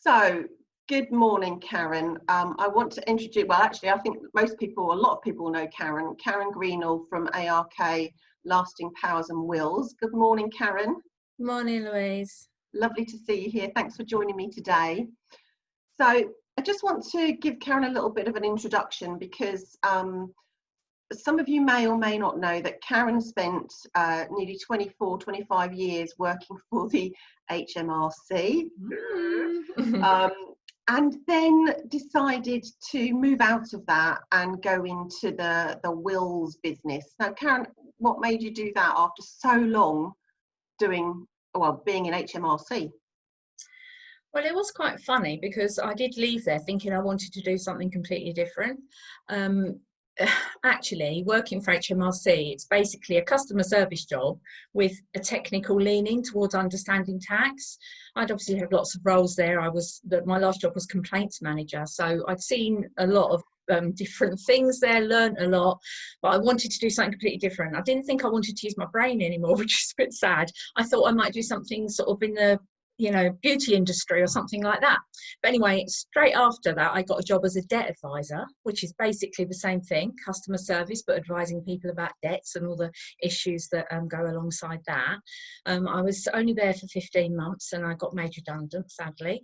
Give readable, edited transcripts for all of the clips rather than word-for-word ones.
So, good morning, Karen. I want to introduce, well, actually, I think a lot of people know Karen. Karen Greenall from A.R.K, Lasting Powers and Wills. Good morning, Karen. Morning, Louise. Lovely to see you here. Thanks for joining me today. So, I just want to give Karen a little bit of an introduction because some of you may or may not know that Karen spent nearly 25 years working for the HMRC. And then decided to move out of that and go into the wills business. Now, Karen, what made you do that after so long being in HMRC? Well, it was quite funny because I did leave there thinking I wanted to do something completely different. Actually, working for HMRC, it's basically a customer service job with a technical leaning towards understanding tax. I'd obviously had lots of roles there. My last job was complaints manager, so I'd seen a lot of different things there, learned a lot, but I wanted to do something completely different. I didn't think I wanted to use my brain anymore, which is a bit sad. I thought I might do something sort of in the beauty industry or something like that. But anyway, straight after that, I got a job as a debt advisor, which is basically the same thing, customer service, but advising people about debts and all the issues that go alongside that. I was only there for 15 months and I got made redundant, sadly.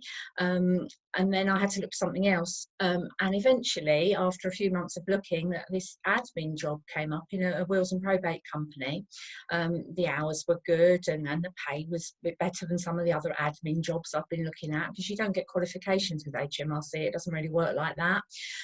And then I had to look for something else. And eventually, after a few months of looking, this admin job came up in a wills and probate company. The hours were good and the pay was a bit better than some of the other admin jobs I've been looking at, because you don't get qualifications with HMRC. It doesn't really work like that.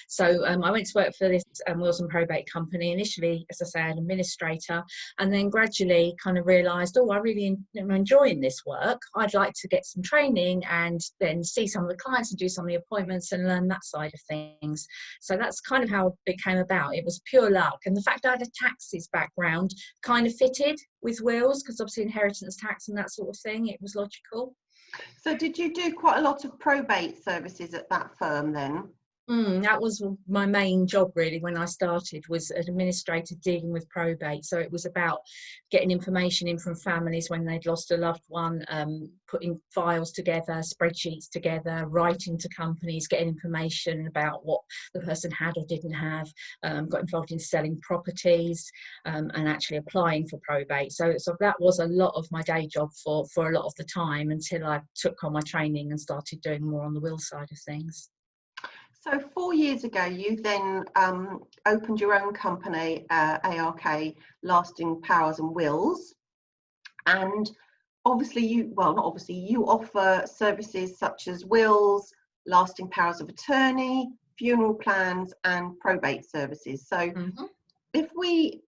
So I went to work for this wills and probate company. Initially, as I say, an administrator, and then gradually kind of realised, I really am enjoying this work. I'd like to get some training and then see some of the clients and do some of the appointments and learn that side of things. So that's kind of how it came about. It was pure luck, and the fact I had a taxes background kind of fitted with wills, because obviously inheritance tax and that sort of thing, it was logical. So did you do quite a lot of probate services at that firm then? That was my main job really when I started, was an administrator dealing with probate. So it was about getting information in from families when they'd lost a loved one, putting files together, spreadsheets together, writing to companies, getting information about what the person had or didn't have, got involved in selling properties, and actually applying for probate. So that was a lot of my day job for a lot of the time, until I took on my training and started doing more on the will side of things. So 4 years ago, you then opened your own company, A.R.K, Lasting Powers and Wills. And obviously you offer services such as wills, lasting powers of attorney, funeral plans and probate services. So if we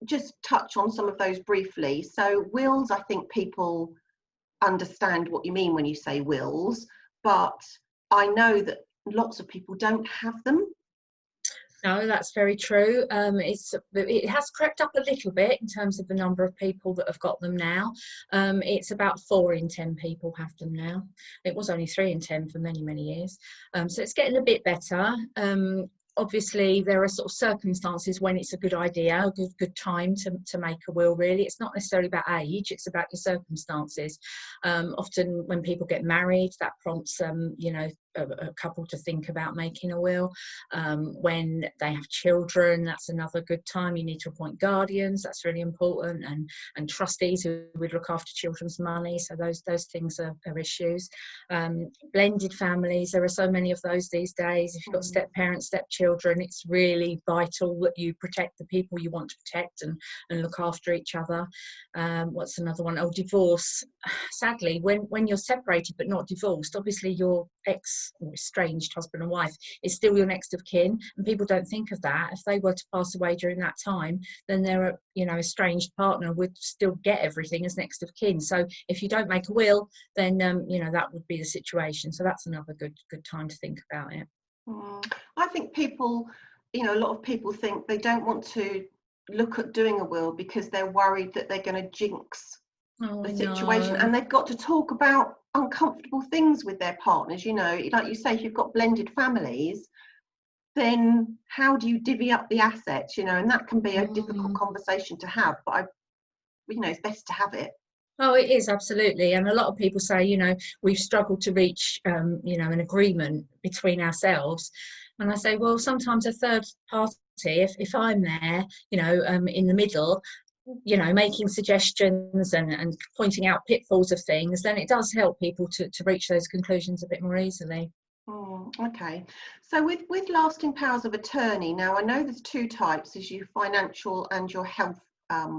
just touch on some of those briefly. So wills, I think people understand what you mean when you say wills, but I know that lots of people don't have them. No, that's very true. It has crept up a little bit in terms of the number of people that have got them now. It's about 4 in 10 people have them now. It was only 3 in 10 for many, many years. So it's getting a bit better. Obviously, there are sort of circumstances when it's a good idea, a good time to make a will, really. It's not necessarily about age, it's about your circumstances. Often when people get married, that prompts a couple to think about making a will. When they have children, that's another good time. You need to appoint guardians, that's really important, and trustees who would look after children's money. So those things are issues. Blended families, there are so many of those these days. If you've got step parents, step children, it's really vital that you protect the people you want to protect and look after each other. What's another one? Divorce. Sadly, when you're separated but not divorced, obviously your estranged husband and wife is still your next of kin, and people don't think of that. If they were to pass away during that time, then their estranged partner would still get everything as next of kin. So if you don't make a will, then that would be the situation. So that's another good time to think about it. I think people, a lot of people think they don't want to look at doing a will because they're worried that they're going to jinx the situation, and they've got to talk about uncomfortable things with their partners. Like you say, if you've got blended families, then how do you divvy up the assets? And that can be a difficult conversation to have, but it's best to have it. Oh, it is, absolutely. And a lot of people say, you know, we've struggled to reach, you know, an agreement between ourselves. And I say, well, sometimes a third party, if I'm there, you know, in the middle, you know, making suggestions and pointing out pitfalls of things, then it does help people to reach those conclusions a bit more easily. Okay, so with lasting powers of attorney, now I know there's two types, is your financial and your health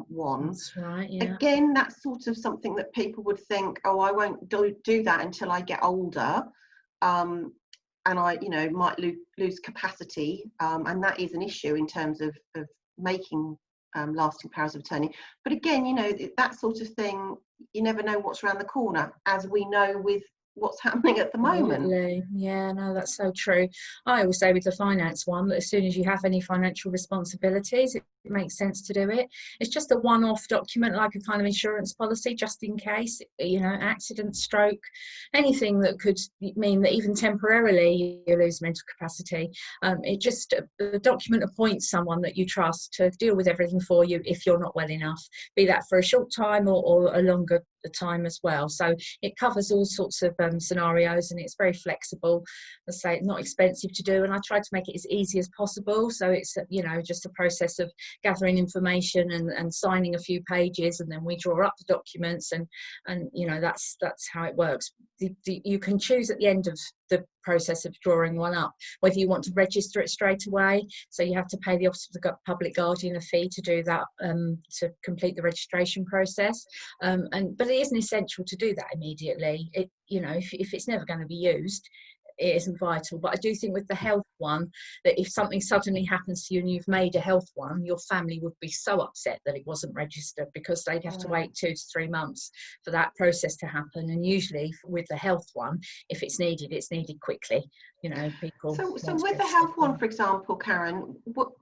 one. That's right, yeah. Again, that's sort of something that people would think, oh, I won't do that until I get older, and I, you know, might lose capacity, and that is an issue in terms of making lasting powers of attorney. But again, you know, that sort of thing, you never know what's around the corner, as we know with what's happening at the moment. Absolutely. Yeah, no, that's so true. I always say with the finance one that as soon as you have any financial responsibilities, it makes sense to do it. It's just a one-off document, like a kind of insurance policy, just in case, you know, accident, stroke, anything that could mean that even temporarily you lose mental capacity. It just, the document appoints someone that you trust to deal with everything for you if you're not well enough, be that for a short time or a longer time as well. So it covers all sorts of scenarios, and it's very flexible. I say it's not expensive to do, and I try to make it as easy as possible. So it's, you know, just a process of gathering information and signing a few pages, and then we draw up the documents, and you know, that's how it works. You can choose at the end of the process of drawing one up whether you want to register it straight away, so you have to pay the Office of the Public Guardian a fee to do that, to complete the registration process, but it isn't essential to do that immediately. It, you know, if it's never going to be used, it isn't vital. But I do think with the health one, that if something suddenly happens to you and you've made a health one, your family would be so upset that it wasn't registered, because they'd have to wait 2 to 3 months for that process to happen. And usually with the health one, if it's needed quickly. You know, people So want to with get the health stuff one, done. for example, Karen, what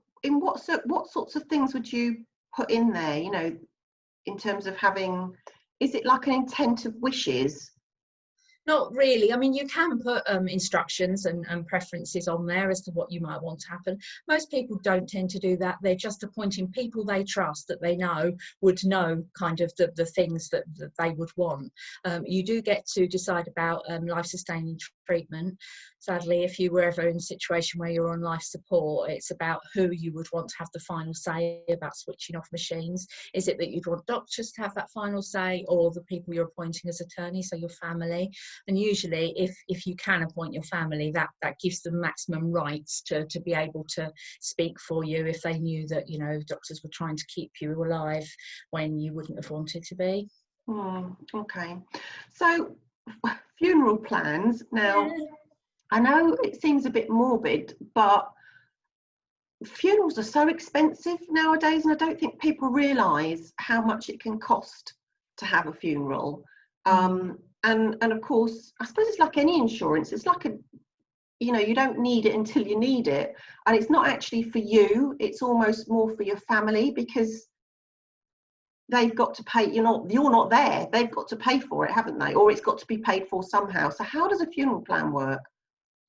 sorts of things would you put in there, you know, in terms of having, is it like an intent of wishes? Not really. I mean, you can put instructions and preferences on there as to what you might want to happen. Most people don't tend to do that. They're just appointing people they trust, that they know would know kind of the things that they would want. You do get to decide about life-sustaining treatment. Sadly, if you were ever in a situation where you're on life support, it's about who you would want to have the final say about switching off machines. Is it that you'd want doctors to have that final say, or the people you're appointing as attorney, so your family? And usually if you can appoint your family, that gives them maximum rights to be able to speak for you if they knew that, you know, doctors were trying to keep you alive when you wouldn't have wanted to be. Okay, so funeral plans now, Yeah. I know it seems a bit morbid, but funerals are so expensive nowadays, and I don't think people realise how much it can cost to have a funeral. And of course, I suppose it's like any insurance. It's like you know, you don't need it until you need it, and it's not actually for you. It's almost more for your family, because they've got to pay. You're not there. They've got to pay for it, haven't they? Or it's got to be paid for somehow. So how does a funeral plan work?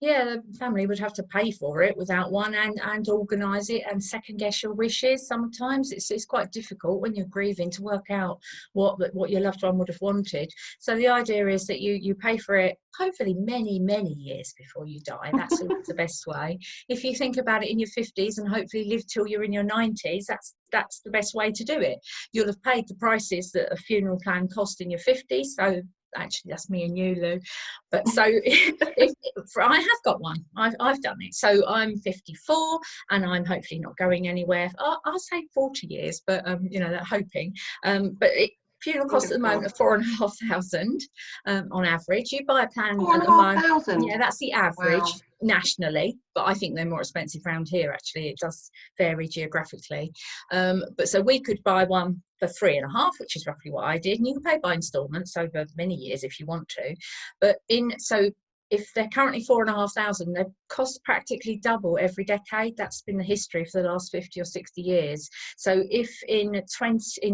Yeah, the family would have to pay for it without one, and organise it and second guess your wishes. Sometimes it's quite difficult when you're grieving to work out what your loved one would have wanted. So the idea is that you pay for it hopefully many years before you die. That's always the best way. If you think about it in your 50s and hopefully live till you're in your 90s, that's the best way to do it. You'll have paid the prices that a funeral plan cost in your 50s. So actually that's me and you, Lou. But so I have got one. I've done it. So I'm 54 and I'm hopefully not going anywhere. I'll say 40 years, but you know, that hoping. Funeral costs at the moment are 4,500 on average. You buy a plan at the moment. 4,500. Yeah, that's the average. Wow. Nationally, but I think they're more expensive around here. Actually, it does vary geographically. But so we could buy one for 3.5, which is roughly what I did, and you can pay by instalments over many years if you want to. But if they're currently 4,500, they cost practically double every decade. That's been the history for the last 50 or 60 years. So if in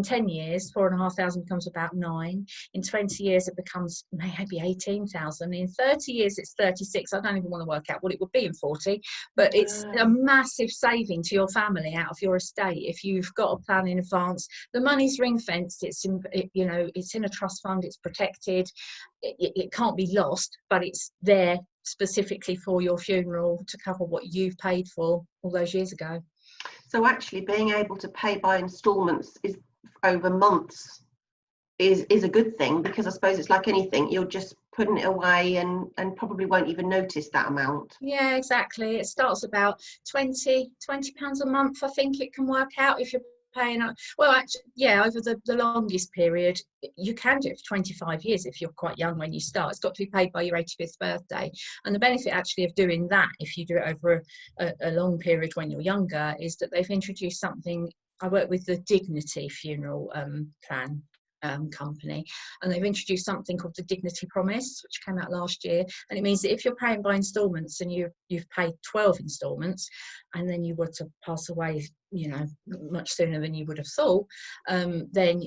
10 years, 4,500 becomes about 9, in 20 years it becomes maybe 18,000. In 30 years it's 36. I don't even want to work out what it would be in 40, but it's a massive saving to your family out of your estate if you've got a plan in advance. The money's ring fenced. It's in, you know, it's in a trust fund. It's protected. It can't be lost, but it's there specifically for your funeral to cover what you've paid for all those years ago. So actually being able to pay by instalments is over months is a good thing, because I suppose it's like anything, you're just putting it away and probably won't even notice that amount. Yeah, exactly. It starts about 20 pounds a month, I think it can work out, if you're paying, well, actually, yeah, over the longest period. You can do it for 25 years if you're quite young when you start. It's got to be paid by your 85th birthday. And the benefit actually of doing that, if you do it over a long period when you're younger, is that they've introduced something. I work with the Dignity funeral plan company, and they've introduced something called the Dignity Promise, which came out last year. And it means that if you're paying by instalments and you've paid 12 instalments, and then you were to pass away, you know, much sooner than you would have thought, then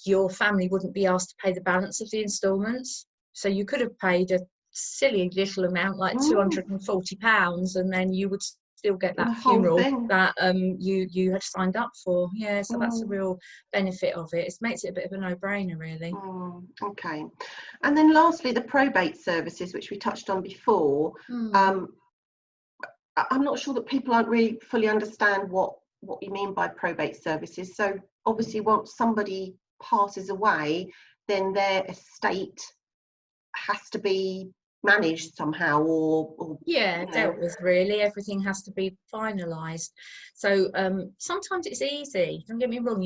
your family wouldn't be asked to pay the balance of the instalments. So you could have paid a silly little amount like £240, and then you would still get that funeral that you had signed up for. Yeah, so that's the real benefit of it. It makes it a bit of a no-brainer, really. Okay. And then lastly, the probate services, which we touched on before. I'm not sure that people aren't really fully understand what you mean by probate services. So obviously once somebody passes away, then their estate has to be managed somehow, or yeah, you know. dealt with, really. Everything has to be finalized. So sometimes it's easy, don't get me wrong.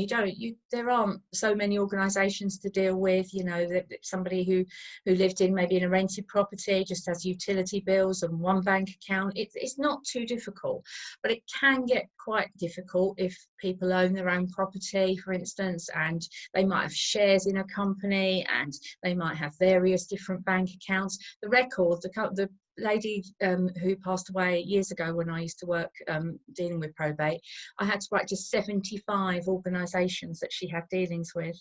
There aren't so many organizations to deal with, you know, that somebody who lived in maybe in a rented property just has utility bills and one bank account. It's not too difficult, but it can get quite difficult if people own their own property, for instance, and they might have shares in a company, and they might have various different bank accounts. The record, the lady who passed away years ago when I used to work dealing with probate, I had to write to 75 organisations that she had dealings with.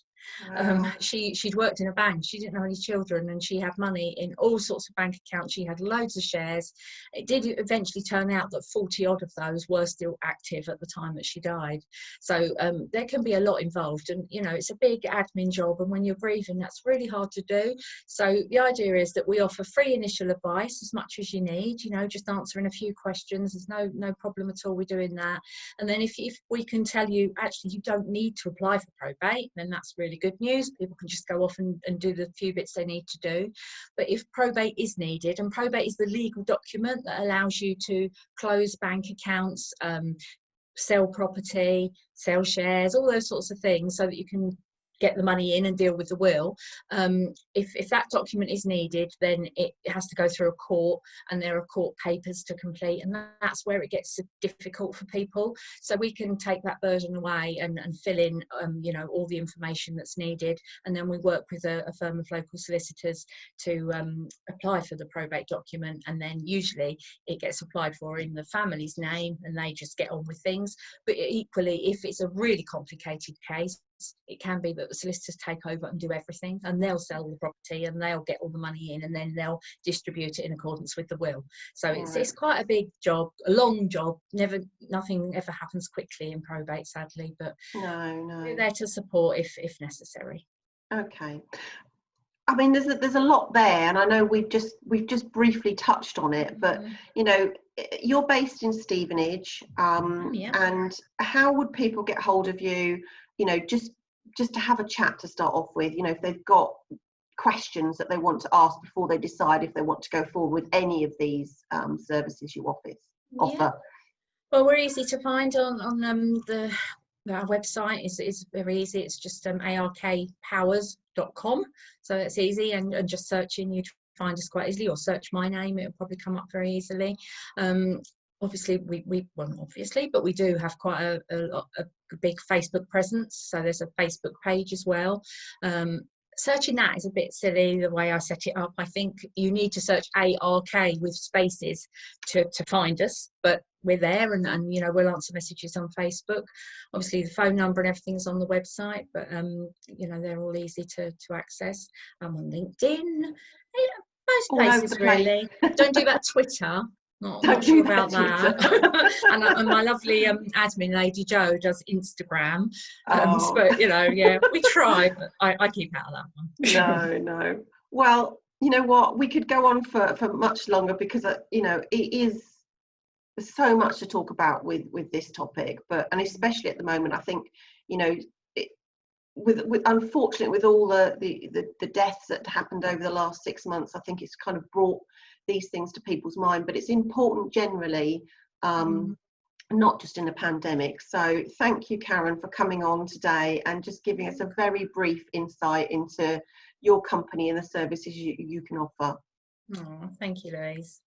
Wow. She'd worked in a bank, she didn't have any children, and she had money in all sorts of bank accounts. She had loads of shares. It did eventually turn out that 40 odd of those were still active at the time that she died. So there can be a lot involved, and you know, it's a big admin job, and when you're grieving, that's really hard to do. So the idea is that we offer free initial advice as much as you need, you know, just answering a few questions. There's no problem at all with doing that. And then if we can tell you actually you don't need to apply for probate, then that's really good news. People can just go off and do the few bits they need to do. But if probate is needed, and probate is the legal document that allows you to close bank accounts, sell property, sell shares, all those sorts of things, so that you can get the money in and deal with the will. If that document is needed, then it has to go through a court, and there are court papers to complete, and that's where it gets difficult for people. So we can take that burden away and fill in you know, all the information that's needed, and then we work with a firm of local solicitors to apply for the probate document, and then usually it gets applied for in the family's name, and they just get on with things. But equally, if it's a really complicated case, it can be that the solicitors take over and do everything, and they'll sell the property and they'll get all the money in, and then they'll distribute it in accordance with the will. So it's quite a big job, a long job. Nothing ever happens quickly in probate, sadly, but No. we're there to support if necessary. Okay. I mean, there's a lot there, and I know we've just briefly touched on it, but you know, you're based in Stevenage, and how would people get hold of you? You know, just to have a chat to start off with. You know, if they've got questions that they want to ask before they decide if they want to go forward with any of these services you offer. Well, we're easy to find on our website. Is very easy. It's just ARKpowers.com, so it's easy, and just searching, you'd find us quite easily, or search my name, it'll probably come up very easily. Obviously but we do have quite a big Facebook presence, so there's a Facebook page as well. Searching that is a bit silly the way I set it up. I think you need to search A.R.K with spaces to find us, but we're there, and you know, we'll answer messages on Facebook. Obviously the phone number and everything's on the website, but you know, they're all easy to access. I'm on LinkedIn, yeah, most All over places the place. really. Don't do that Twitter. Not Don't sure do that, about that. Twitter. And my lovely admin lady Jo does Instagram. Oh. But you know, yeah, we try, but I keep out of that one. No, no. Well, you know what? We could go on for much longer because you know, it is so much to talk about with this topic. But and especially at the moment, I think, you know, it, with unfortunately with all the deaths that happened over the last 6 months, I think it's kind of brought these things to people's mind. But it's important generally. Not just in a pandemic. So thank you, Karen, for coming on today and just giving us a very brief insight into your company and the services you can offer. Oh, thank you, Louise.